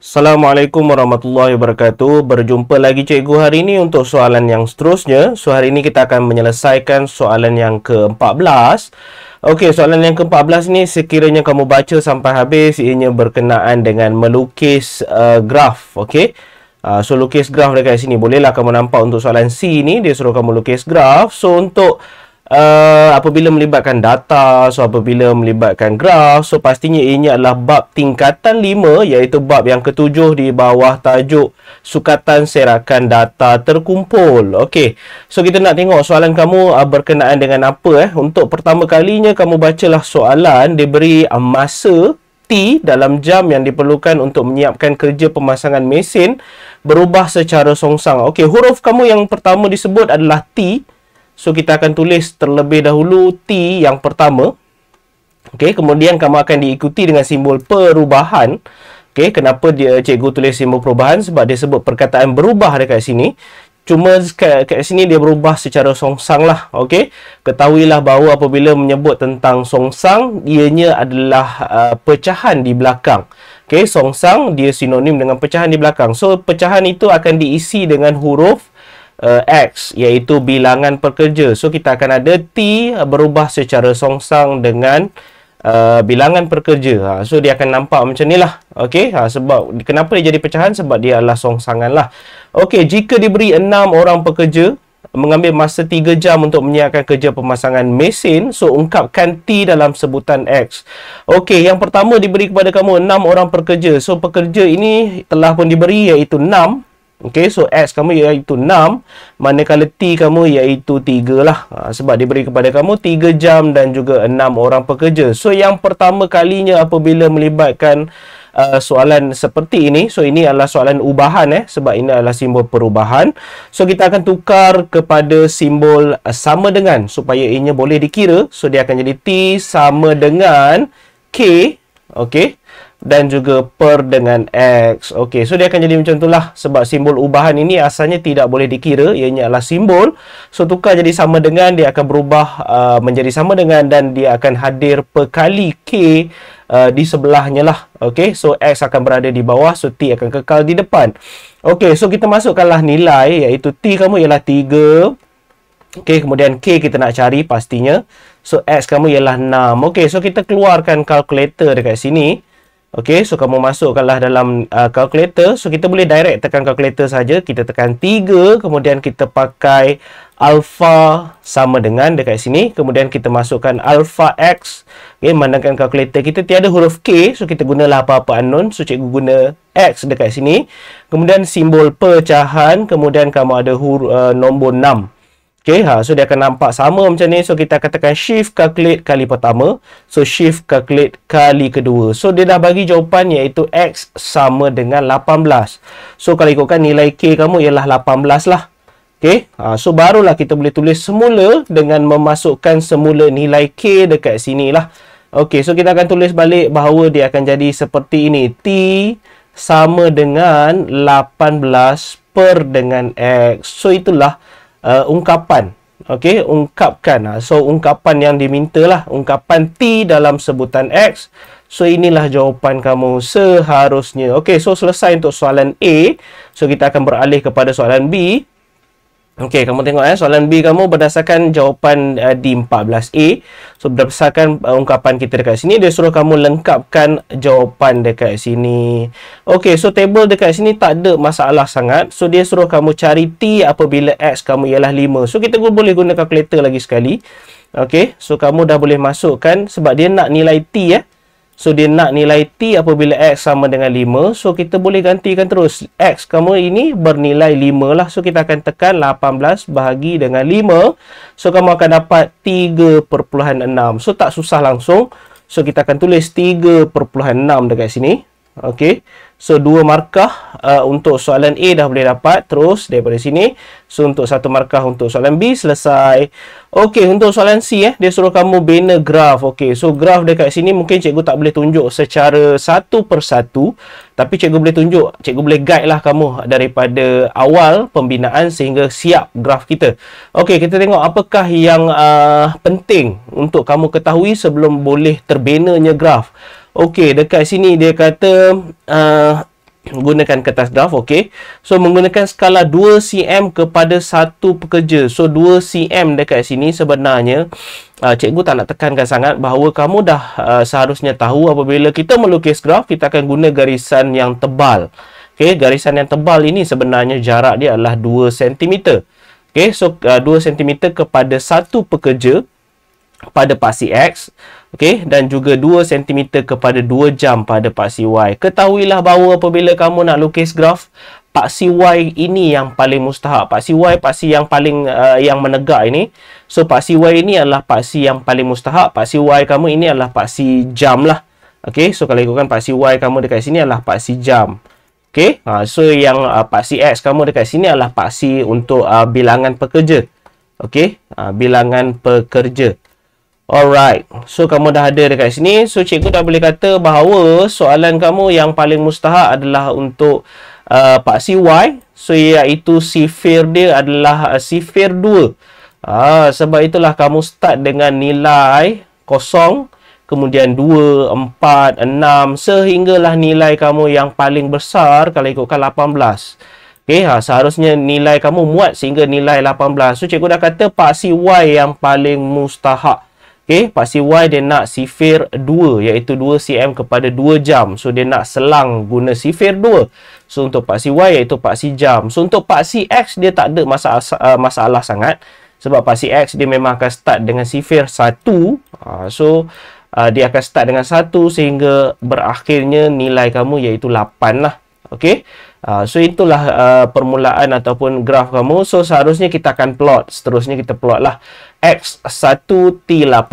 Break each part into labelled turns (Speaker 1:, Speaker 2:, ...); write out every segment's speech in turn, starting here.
Speaker 1: Assalamualaikum warahmatullahi wabarakatuh. Berjumpa lagi cikgu hari ini untuk soalan yang seterusnya. So, hari ini kita akan menyelesaikan soalan yang ke-14. Okey, soalan yang ke-14 ni sekiranya kamu baca sampai habis, ianya berkenaan dengan melukis graf. Okey. So, lukis graf dekat sini. Bolehlah kamu nampak untuk soalan C ni, dia suruh kamu lukis graf. So, untuk apabila melibatkan data, so apabila melibatkan graf, so pastinya ini adalah bab tingkatan 5, iaitu bab yang ketujuh di bawah tajuk sukatan serakan data terkumpul. Okey, so kita nak tengok soalan kamu berkenaan dengan apa. Untuk pertama kalinya kamu bacalah soalan, diberi masa T dalam jam yang diperlukan untuk menyiapkan kerja pemasangan mesin berubah secara songsang. Okey, huruf kamu yang pertama disebut adalah T. So, kita akan tulis terlebih dahulu T yang pertama. Okey, kemudian kamu akan diikuti dengan simbol perubahan. Okey, kenapa cikgu tulis simbol perubahan? Sebab dia sebut perkataan berubah dekat sini. Cuma kat sini dia berubah secara songsang lah. Okey, ketahuilah bahawa apabila menyebut tentang songsang, ianya adalah pecahan di belakang. Okey, songsang dia sinonim dengan pecahan di belakang. So, pecahan itu akan diisi dengan huruf X, iaitu bilangan pekerja. So, kita akan ada T berubah secara songsang dengan bilangan pekerja. So, dia akan nampak macam ni lah. Okey, sebab kenapa dia jadi pecahan? Sebab dia adalah songsangan lah. Okey, jika diberi 6 orang pekerja mengambil masa 3 jam untuk menyiapkan kerja pemasangan mesin, so ungkapkan T dalam sebutan X. Okey, yang pertama diberi kepada kamu 6 orang pekerja. So, pekerja ini telah pun diberi iaitu 6. Okey, so X kamu iaitu 6, manakala T kamu iaitu 3 lah. Sebab diberi kepada kamu 3 jam dan juga 6 orang pekerja. So, yang pertama kalinya apabila melibatkan soalan seperti ini, so ini adalah soalan ubahan sebab ini adalah simbol perubahan. So, kita akan tukar kepada simbol sama dengan supaya ianya boleh dikira. So, dia akan jadi T sama dengan K. Okey, dan juga per dengan X. Okey, so dia akan jadi macam itulah. Sebab simbol ubahan ini asalnya tidak boleh dikira, ianya adalah simbol. So, tukar jadi sama dengan, dia akan berubah menjadi sama dengan dan dia akan hadir perkali K di sebelahnya lah. Okey, so X akan berada di bawah, so T akan kekal di depan. Okey, so kita masukkanlah nilai, iaitu T kamu ialah 3. Okey, kemudian K kita nak cari pastinya. So, X kamu ialah 6. Okey, so kita keluarkan kalkulator dekat sini. Okey, so kamu masukkanlah dalam kalkulator. So, kita boleh direct tekan kalkulator saja. Kita tekan 3, kemudian kita pakai alpha sama dengan dekat sini. Kemudian kita masukkan alpha X. Okey, mandakan kalkulator kita tiada huruf K. So, kita gunalah apa-apa unknown. So, cikgu guna X dekat sini. Kemudian simbol pecahan. Kemudian kamu ada nombor 6. Okey, so dia akan nampak sama macam ni. So, kita akan tekan shift calculate kali pertama. So, shift calculate kali kedua. So, dia dah bagi jawapan iaitu X sama dengan 18. So, kalau ikutkan nilai K kamu ialah 18 lah. Okey, so barulah kita boleh tulis semula dengan memasukkan semula nilai K dekat sini lah. Okey, so kita akan tulis balik bahawa dia akan jadi seperti ini. T sama dengan 18 per dengan X. So, itulah ungkapan. Okey, ungkapkan. So, ungkapan yang diminta lah, ungkapan T dalam sebutan X. So, inilah jawapan kamu seharusnya. Okey, so selesai untuk soalan A. So, kita akan beralih kepada soalan B. Okey, kamu tengok soalan B kamu berdasarkan jawapan di 14A. So, berdasarkan ungkapan kita dekat sini, dia suruh kamu lengkapkan jawapan dekat sini. Okey, so table dekat sini tak ada masalah sangat. So, dia suruh kamu cari T apabila X kamu ialah 5. So, kita boleh guna kalkulator lagi sekali. Okey, so kamu dah boleh masukkan sebab dia nak nilai T So, dia nak nilai T apabila X sama dengan 5. So, kita boleh gantikan terus. X kamu ini bernilai 5 lah. So, kita akan tekan 18 bahagi dengan 5. So, kamu akan dapat 3.6. So, tak susah langsung. So, kita akan tulis 3.6 dekat sini. Okey, so 2 markah untuk soalan A dah boleh dapat. Terus daripada sini, so untuk 1 markah untuk soalan B selesai. Okey, untuk soalan C dia suruh kamu bina graf. Okey, so graf dekat sini mungkin cikgu tak boleh tunjuk secara satu persatu, tapi cikgu boleh tunjuk, cikgu boleh guide lah kamu daripada awal pembinaan sehingga siap graf kita. Okey, kita tengok apakah yang penting untuk kamu ketahui sebelum boleh terbinanya graf. Okey, dekat sini dia kata gunakan kertas graf, okey. So menggunakan skala 2 cm kepada 1 pekerja. So 2 cm dekat sini sebenarnya cikgu tak nak tekankan sangat bahawa kamu dah seharusnya tahu apabila kita melukis graf, kita akan guna garisan yang tebal. Okey, garisan yang tebal ini sebenarnya jarak dia adalah 2 cm. Okey, so 2 cm kepada 1 pekerja pada paksi X, okey, dan juga 2 cm kepada 2 jam pada paksi Y. Ketahuilah bahawa apabila kamu nak lukis graf, paksi Y ini yang paling mustahak. Paksi Y, paksi yang paling yang menegak ini. So paksi Y ini adalah paksi yang paling mustahak. Paksi Y kamu ini adalah paksi jam lah. Okey, so kalau ikutkan paksi Y kamu dekat sini adalah paksi jam. Okey, so yang paksi X kamu dekat sini adalah paksi untuk bilangan pekerja. Okey, bilangan pekerja. Alright, so kamu dah ada dekat sini. So cikgu dah boleh kata bahawa soalan kamu yang paling mustahak adalah untuk paksi Y. So iaitu sifir dia adalah sifir 2. Sebab itulah kamu start dengan nilai kosong, kemudian 2, 4, 6 sehinggalah nilai kamu yang paling besar kalau ikutkan 18. Okey, seharusnya nilai kamu muat sehingga nilai 18. So cikgu dah kata paksi Y yang paling mustahak. Okey, paksi Y dia nak sifir 2 iaitu 2 cm kepada 2 jam. So dia nak selang guna sifir 2. So untuk paksi Y iaitu paksi jam. So untuk paksi X dia tak ada masalah sangat sebab paksi X dia memang akan start dengan sifir 1. So dia akan start dengan 1 sehingga berakhirnya nilai kamu iaitu 8 lah. Okey. So itulah permulaan ataupun graf kamu. So seharusnya kita akan plot. Seterusnya kita plot lah X1 T18.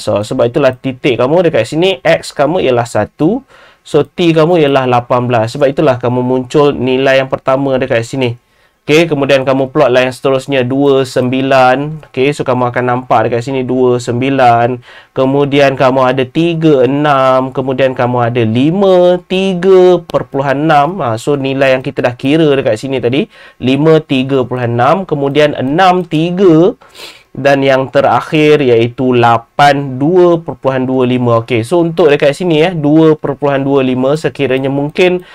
Speaker 1: So sebab itulah titik kamu dekat sini. X kamu ialah 1. So T kamu ialah 18. Sebab itulah kamu muncul nilai yang pertama dekat sini. Okey, kemudian kamu plot lah yang seterusnya 29. Okey, so kamu akan nampak dekat sini 29. Kemudian kamu ada 36. Kemudian kamu ada 5, 3.6. So nilai yang kita dah kira dekat sini tadi 5, 3.6. Kemudian 6, 3. Dan yang terakhir iaitu 8, 2.25. Okey, so untuk dekat sini 2.25 sekiranya mungkin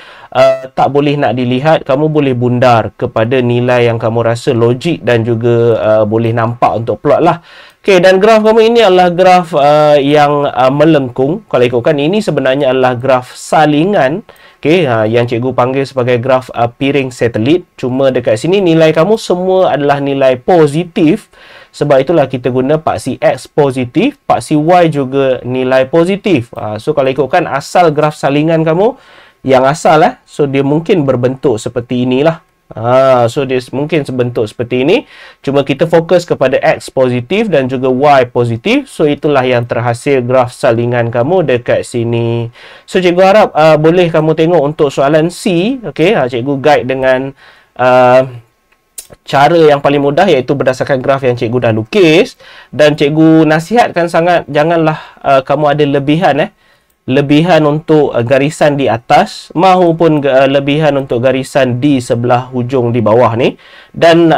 Speaker 1: tak boleh nak dilihat, kamu boleh bundar kepada nilai yang kamu rasa logik dan juga boleh nampak untuk plot lah. Okey, dan graf kamu ini adalah graf yang melengkung. Kalau ikutkan ini sebenarnya adalah graf salingan. Okey, yang cikgu panggil sebagai graf piring satelit. Cuma dekat sini nilai kamu semua adalah nilai positif. Sebab itulah kita guna paksi X positif, paksi Y juga nilai positif. So kalau ikutkan asal graf salingan kamu yang asal so dia mungkin berbentuk seperti inilah. So dia mungkin sebentuk seperti ini. Cuma kita fokus kepada X positif dan juga Y positif. So itulah yang terhasil graf salingan kamu dekat sini. So cikgu harap boleh kamu tengok untuk soalan C. Okey, cikgu guide dengan cara yang paling mudah iaitu berdasarkan graf yang cikgu dah lukis. Dan cikgu nasihatkan sangat janganlah kamu ada lebihan untuk garisan di atas maupun lebihan untuk garisan di sebelah hujung di bawah ni. Dan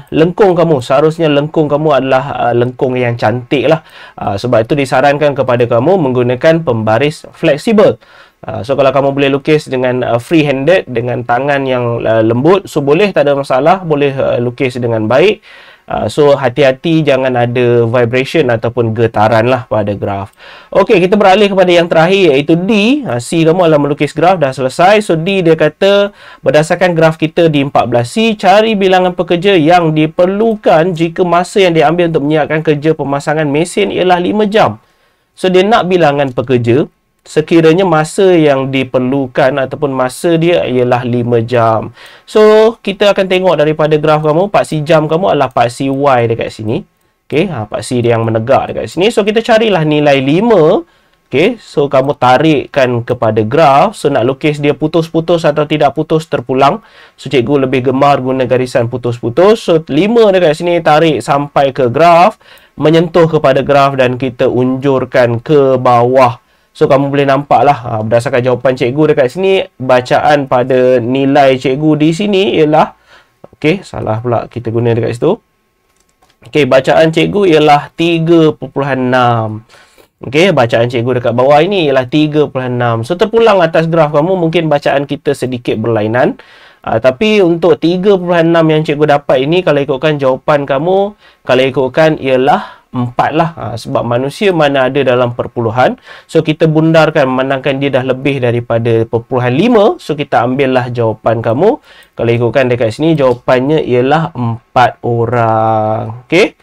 Speaker 1: lengkung kamu, seharusnya lengkung kamu adalah lengkung yang cantik lah. Sebab itu disarankan kepada kamu menggunakan pembaris fleksibel. So kalau kamu boleh lukis dengan free-handed, dengan tangan yang lembut, so boleh, tak ada masalah, boleh lukis dengan baik. So hati-hati jangan ada vibration ataupun getaran lah pada graf. Okey, kita beralih kepada yang terakhir iaitu D. C kamu adalah melukis graf, dah selesai. So D dia kata berdasarkan graf kita di 14C, cari bilangan pekerja yang diperlukan jika masa yang diambil untuk menyiapkan kerja pemasangan mesin ialah 5 jam. So dia nak bilangan pekerja sekiranya masa yang diperlukan ataupun masa dia ialah 5 jam. So, kita akan tengok daripada graf kamu, paksi jam kamu adalah paksi Y dekat sini. Okey, paksi dia yang menegak dekat sini. So, kita carilah nilai 5. Okey, so kamu tarikkan kepada graf. So, nak lukis dia putus-putus atau tidak putus terpulang. So, cikgu lebih gemar guna garisan putus-putus. So, 5 dekat sini tarik sampai ke graf, menyentuh kepada graf dan kita unjurkan ke bawah. So, kamu boleh nampak lah berdasarkan jawapan cikgu dekat sini, bacaan pada nilai cikgu di sini ialah, okey, salah pula kita guna dekat situ. Okey, bacaan cikgu ialah 3.6. Okey, bacaan cikgu dekat bawah ini ialah 3.6. So, terpulang atas graf kamu, mungkin bacaan kita sedikit berlainan. Tapi untuk 3.6 yang cikgu dapat ini, kalau ikutkan jawapan kamu, kalau ikutkan ialah 4 lah. Sebab manusia mana ada dalam perpuluhan. So, kita bundarkan, memandangkan dia dah lebih daripada perpuluhan 5. So, kita ambillah jawapan kamu. Kalau ikutkan dekat sini, jawapannya ialah 4 orang. Okey.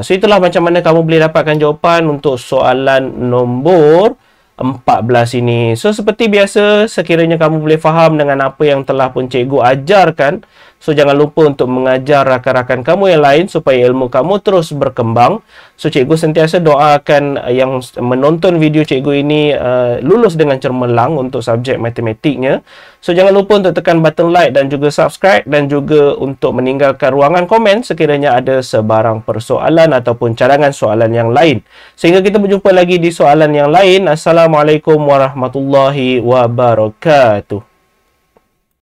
Speaker 1: So, itulah macam mana kamu boleh dapatkan jawapan untuk soalan nombor 14 ini. So, seperti biasa, sekiranya kamu boleh faham dengan apa yang telah pun cikgu ajarkan, so jangan lupa untuk mengajar rakan-rakan kamu yang lain supaya ilmu kamu terus berkembang. So, cikgu sentiasa doakan yang menonton video cikgu ini lulus dengan cemerlang untuk subjek matematiknya. So, jangan lupa untuk tekan button like dan juga subscribe, dan juga untuk meninggalkan ruangan komen sekiranya ada sebarang persoalan ataupun cadangan soalan yang lain. Sehingga kita berjumpa lagi di soalan yang lain. Assalamualaikum warahmatullahi wabarakatuh.